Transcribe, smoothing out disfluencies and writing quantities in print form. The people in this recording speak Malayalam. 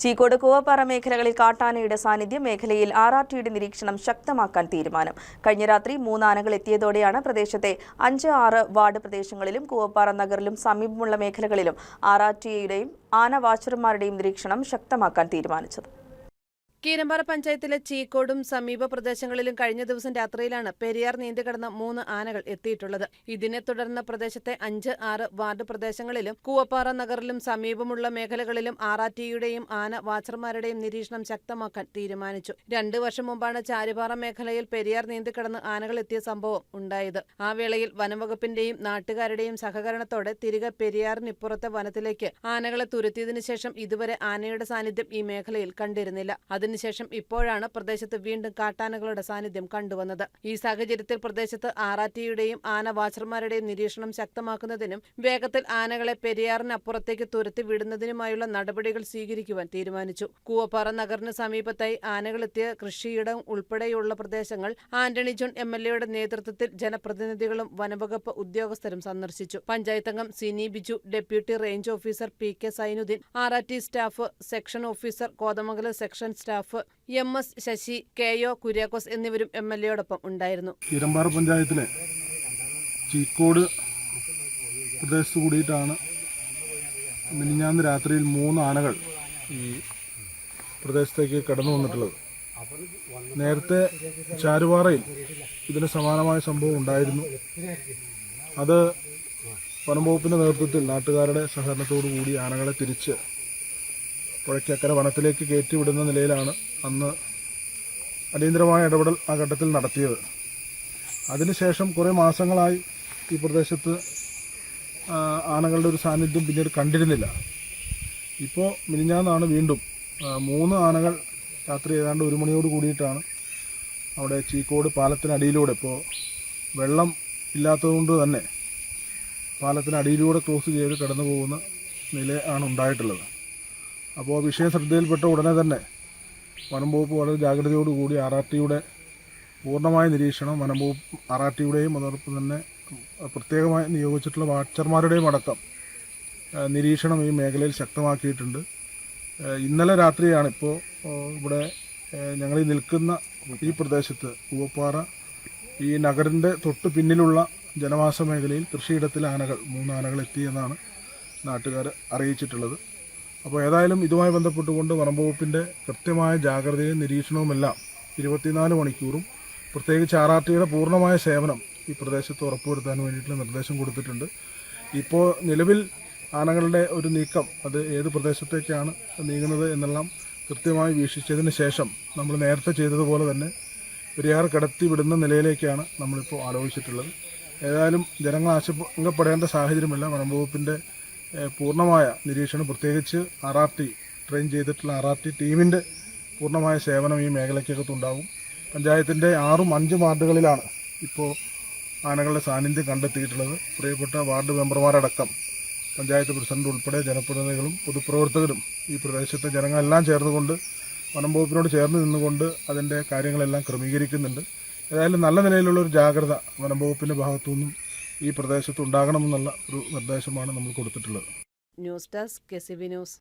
ചീക്കോട് കൂവപ്പാറ മേഖലകളിൽ കാട്ടാനയുടെ സാന്നിധ്യം മേഖലയിൽ RRTയുടെ നിരീക്ഷണം ശക്തമാക്കാൻ തീരുമാനം. കഴിഞ്ഞ രാത്രി 3 ആനകൾ എത്തിയതോടെയാണ് പ്രദേശത്തെ 5, 6 വാർഡ് പ്രദേശങ്ങളിലും കൂവപ്പാറ നഗറിലും സമീപമുള്ള മേഖലകളിലും RRTയുടെയും ആന വാച്ചർമാരുടെയും നിരീക്ഷണം ശക്തമാക്കാൻ തീരുമാനിച്ചത്. കീരമ്പാറ പഞ്ചായത്തിലെ ചീക്കോടും സമീപ പ്രദേശങ്ങളിലും കഴിഞ്ഞ ദിവസം രാത്രിയിലാണ് പെരിയാർ നീന്തിക്കടന്ന് 3 ആനകൾ എത്തിയിട്ടുള്ളത്. ഇതിനെ തുടർന്ന് പ്രദേശത്തെ 5, 6 വാർഡ് പ്രദേശങ്ങളിലും കൂവപ്പാറ നഗറിലും സമീപമുള്ള മേഖലകളിലും RRTയുടെയും ആന വാച്ചർമാരുടെയും നിരീക്ഷണം ശക്തമാക്കാൻ തീരുമാനിച്ചു. 2 വർഷം മുമ്പാണ് ചാരുപാറ മേഖലയിൽ പെരിയാർ നീന്തിക്കടന്ന് ആനകൾ എത്തിയ സംഭവം ഉണ്ടായത്. ആ വേളയിൽ വനംവകുപ്പിന്റെയും നാട്ടുകാരുടെയും സഹകരണത്തോടെ തിരികെ പെരിയാറിനിപ്പുറത്തെ വനത്തിലേക്ക് ആനകളെ തുരത്തിയതിനു ശേഷം ഇതുവരെ ആനയുടെ സാന്നിധ്യം ഈ മേഖലയിൽ കണ്ടിരുന്നില്ല. അതിനുശേഷം ഇപ്പോഴാണ് പ്രദേശത്ത് വീണ്ടും കാട്ടാനകളുടെ സാന്നിധ്യം കണ്ടുവന്നത്. ഈ സാഹചര്യത്തിൽ പ്രദേശത്ത് RRTയുടെയും ആന വാച്ചർമാരുടെയും നിരീക്ഷണം ശക്തമാക്കുന്നതിനും വേഗത്തിൽ ആനകളെ പെരിയാറിനപ്പുറത്തേക്ക് തുരത്തി വിടുന്നതിനുമായുള്ള നടപടികൾ സ്വീകരിക്കുവാൻ തീരുമാനിച്ചു. കൂവപ്പാറ നഗറിന് സമീപത്തായി ആനകളെത്തിയ കൃഷിയിടം ഉൾപ്പെടെയുള്ള പ്രദേശങ്ങൾ ആന്റണി ജോൺ MLAയുടെ നേതൃത്വത്തിൽ ജനപ്രതിനിധികളും വനംവകുപ്പ് ഉദ്യോഗസ്ഥരും സന്ദർശിച്ചു. പഞ്ചായത്ത് അംഗം Sini Biju, deputy range officer PK Sainuddin, RRT staff, section officer, Kothamangalam section staff MS Sasi, KO Kuriakose എന്നിവരും MLAയോടൊപ്പം ഉണ്ടായിരുന്നു. കീരമ്പാറ പഞ്ചായത്തിലെ ചീക്കോട് പ്രദേശത്ത് കൂടിയിട്ടാണ് മിനിഞ്ഞാന്ന് രാത്രിയിൽ 3 ആനകൾ ഈ പ്രദേശത്തേക്ക് കടന്നു വന്നിട്ടുള്ളത്. നേരത്തെ ചാരുപാറയിൽ ഇതിന് സമാനമായ സംഭവം ഉണ്ടായിരുന്നു. അത് വനംവകുപ്പിന്റെ നേതൃത്വത്തിൽ നാട്ടുകാരുടെ സഹകരണത്തോടു കൂടി ആനകളെ തിരിച്ച് പുഴയ്ക്കക്കര വനത്തിലേക്ക് കയറ്റിവിടുന്ന നിലയിലാണ് അന്ന് അടിയന്തരമായ ഇടപെടൽ ആ ഘട്ടത്തിൽ നടത്തിയത്. അതിനുശേഷം കുറേ മാസങ്ങളായി ഈ പ്രദേശത്ത് ആനകളുടെ ഒരു സാന്നിധ്യം പിന്നീട് കണ്ടിരുന്നില്ല. ഇപ്പോൾ മിനിഞ്ഞാന്നാണ് വീണ്ടും 3 ആനകൾ രാത്രി ഏതാണ്ട് 1 മണിയോട് കൂടിയിട്ടാണ് അവിടെ ചീക്കോട് പാലത്തിനടിയിലൂടെ, ഇപ്പോൾ വെള്ളം ഇല്ലാത്തതുകൊണ്ട് തന്നെ പാലത്തിനടിയിലൂടെ ക്രോസ് ചെയ്ത് കടന്നു പോകുന്ന നിലയാണ് ഉണ്ടായിട്ടുള്ളത്. അപ്പോൾ വിഷയം ശ്രദ്ധയിൽപ്പെട്ട ഉടനെ തന്നെ വനംവകുപ്പ് വളരെ ജാഗ്രതയോടുകൂടി RRTയുടെ പൂർണ്ണമായ നിരീക്ഷണം വനംവകുപ്പ് RRTയുടെയും അതോടൊപ്പം തന്നെ പ്രത്യേകമായി നിയോഗിച്ചിട്ടുള്ള വാച്ചർമാരുടെയും അടക്കം നിരീക്ഷണം ഈ മേഖലയിൽ ശക്തമാക്കിയിട്ടുണ്ട്. ഇന്നലെ രാത്രിയാണ് ഇപ്പോൾ ഇവിടെ ഞങ്ങൾ നിൽക്കുന്ന ഈ പ്രദേശത്ത് കൂവപ്പാറ ഈ നഗറിൻ്റെ തൊട്ട് പിന്നിലുള്ള ജനവാസ മേഖലയിൽ കൃഷിയിടത്തിൽ 3 ആനകൾ എത്തിയെന്നാണ് നാട്ടുകാർ അറിയിച്ചിട്ടുള്ളത്. അപ്പോൾ ഏതായാലും ഇതുമായി ബന്ധപ്പെട്ടുകൊണ്ട് വനംവകുപ്പിൻ്റെ കൃത്യമായ ജാഗ്രതയും നിരീക്ഷണവുമെല്ലാം 24 മണിക്കൂറും പ്രത്യേകിച്ച് RRTയുടെ പൂർണ്ണമായ സേവനം ഈ പ്രദേശത്ത് ഉറപ്പുവരുത്താൻ വേണ്ടിയിട്ടുള്ള നിർദ്ദേശം കൊടുത്തിട്ടുണ്ട്. ഇപ്പോൾ നിലവിൽ ആനകളുടെ ഒരു നീക്കം അത് ഏത് പ്രദേശത്തേക്കാണ് നീങ്ങുന്നത് എന്നെല്ലാം കൃത്യമായി വീക്ഷിച്ചതിന് ശേഷം നമ്മൾ നേരത്തെ ചെയ്തതുപോലെ തന്നെ പെരിയാർ കടത്തി വിടുന്ന നിലയിലേക്കാണ് നമ്മളിപ്പോൾ ആലോചിച്ചിട്ടുള്ളത്. ഏതായാലും ജനങ്ങൾ ആശങ്കപ്പെടേണ്ട സാഹചര്യമല്ല. വനംവകുപ്പിൻ്റെ പൂർണ്ണമായ നിരീക്ഷണം, പ്രത്യേകിച്ച് RRT ട്രെയിൻ ചെയ്തിട്ടുള്ള RRT ടീമിൻ്റെ പൂർണ്ണമായ സേവനം ഈ മേഖലയ്ക്കകത്തുണ്ടാകും. പഞ്ചായത്തിൻ്റെ 6ഉം 5 വാർഡുകളിലാണ് ഇപ്പോൾ ആനകളുടെ സാന്നിധ്യം കണ്ടെത്തിയിട്ടുള്ളത്. പ്രിയപ്പെട്ട വാർഡ് മെമ്പർമാരടക്കം പഞ്ചായത്ത് പ്രസിഡന്റ് ഉൾപ്പെടെ ജനപ്രതിനിധികളും പൊതുപ്രവർത്തകരും ഈ പ്രദേശത്തെ ജനങ്ങളെല്ലാം ചേർന്നുകൊണ്ട് വനംവകുപ്പിനോട് ചേർന്ന് നിന്നുകൊണ്ട് അതിൻ്റെ കാര്യങ്ങളെല്ലാം ക്രമീകരിക്കുന്നുണ്ട്. ഏതായാലും നല്ല നിലയിലുള്ള ഒരു ജാഗ്രത വനംവകുപ്പിൻ്റെ ഭാഗത്തുനിന്നും ഈ പ്രദേശത്ത് ഉണ്ടാകണമെന്നുള്ള ഒരു നിർദ്ദേശമാണ് നമ്മൾ കൊടുത്തിട്ടുള്ളത്. News desk KCB news.